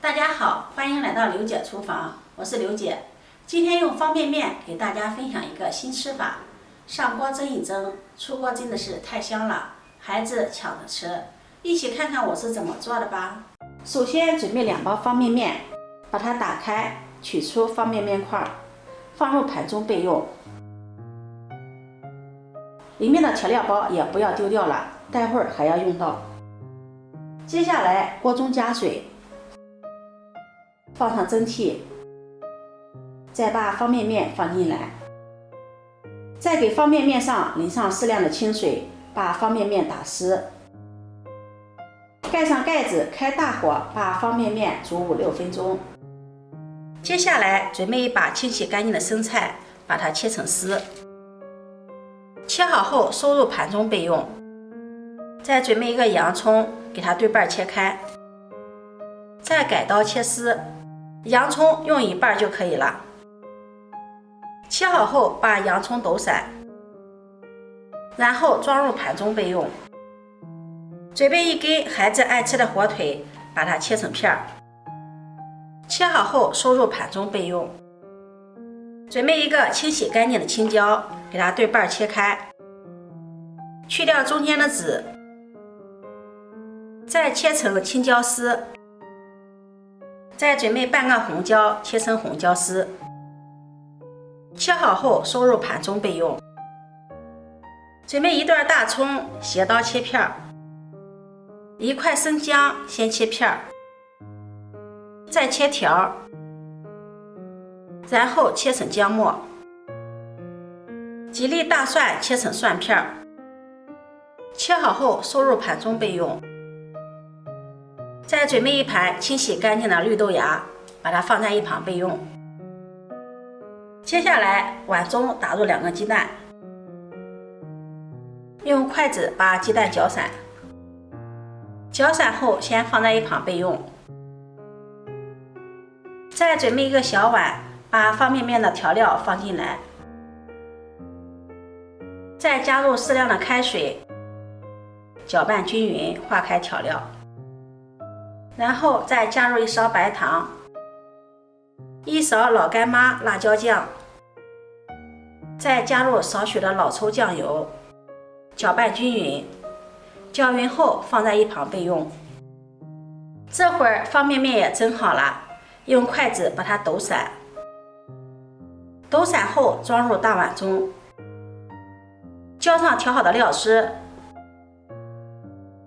大家好，欢迎来到刘姐厨房，我是刘姐。今天用方便面给大家分享一个新吃法，上锅蒸一蒸，出锅真的是太香了，孩子抢着吃。一起看看我是怎么做的吧。首先准备2包方便面，把它打开，取出方便面块，放入盘中备用。里面的调料包也不要丢掉了，待会儿还要用到。接下来锅中加水，放上蒸屉，再把方便面放进来，再给方便面上淋上适量的清水，把方便面打湿，盖上盖子，开大火把方便面煮5-6分钟。接下来准备一把清洗干净的生菜，把它切成丝，切好后收入盘中备用。再准备一个洋葱，给它对半切开，再改刀切丝，洋葱用1半就可以了。切好后把洋葱抖散，然后装入盘中备用。准备一根孩子爱吃的火腿，把它切成片儿，切好后收入盘中备用。准备一个清洗干净的青椒，给它对半切开，去掉中间的籽，再切成青椒丝。再准备半个红椒，切成红椒丝，切好后收入盘中备用。准备1段大葱，斜刀切片，一块生姜先切片，再切条，然后切成姜末。几粒大蒜切成蒜片，切好后收入盘中备用。再准备一盘清洗干净的绿豆芽，把它放在一旁备用。接下来碗中打入2个鸡蛋，用筷子把鸡蛋搅散，搅散后先放在一旁备用。再准备一个小碗，把方便面的调料放进来，再加入适量的开水，搅拌均匀，化开调料。然后再加入1勺白糖，1勺老干妈辣椒酱，再加入少许的老抽酱油，搅拌均匀。搅匀后放在一旁备用。这会儿方便面也蒸好了，用筷子把它抖散，抖散后装入大碗中，浇上调好的料汁，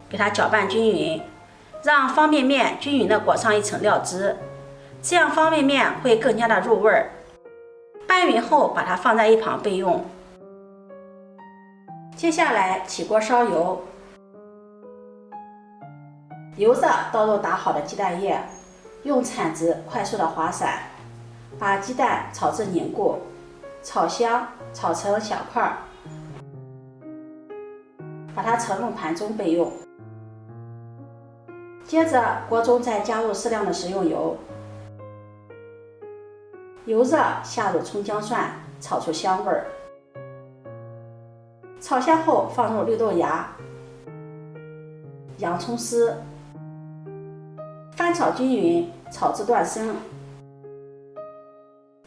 给它搅拌均匀，让方便面均匀地裹上一层料汁，这样方便面会更加的入味儿。拌匀后把它放在一旁备用。接下来起锅烧油，油热倒入打好的鸡蛋液，用铲子快速的划散，把鸡蛋炒至凝固，炒香，炒成小块，把它盛入盘中备用。接着锅中再加入适量的食用油，油热下入葱姜蒜，炒出香味儿。炒香后放入绿豆芽、洋葱丝，翻炒均匀，炒至断生。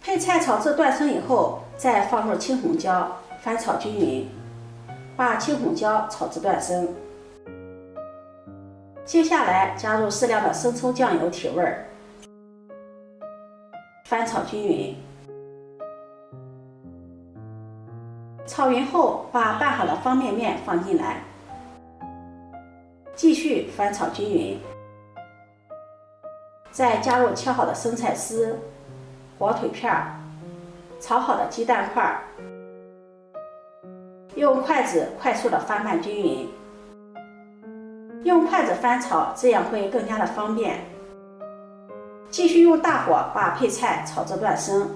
配菜炒至断生以后，再放入青红椒，翻炒均匀，把青红椒炒至断生。接下来加入适量的生抽酱油提味儿，翻炒均匀。炒匀后把拌好的方便面放进来，继续翻炒均匀。再加入切好的生菜丝、火腿片、炒好的鸡蛋块，用筷子快速的翻拌均匀。用筷子翻炒，这样会更加的方便。继续用大火把配菜炒至断生。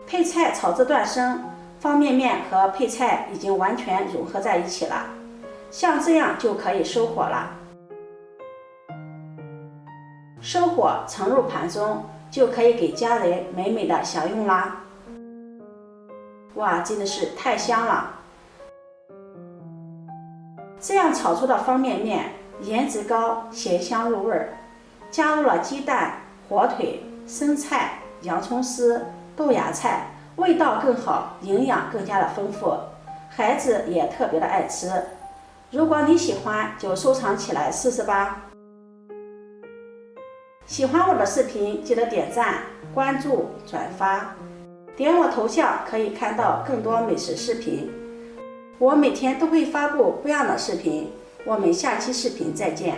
配菜炒至断生，方便面和配菜已经完全融合在一起了，像这样就可以收火了。收火盛入盘中，就可以给家人美美的享用啦。哇，真的是太香了！这样炒出的方便面颜值高，咸香入味儿，加入了鸡蛋、火腿、生菜、洋葱丝、豆芽菜，味道更好，营养更加的丰富，孩子也特别的爱吃。如果你喜欢，就收藏起来试试吧。喜欢我的视频，记得点赞、关注、转发，点我头像可以看到更多美食视频。我每天都会发布不一样的视频，我们下期视频再见。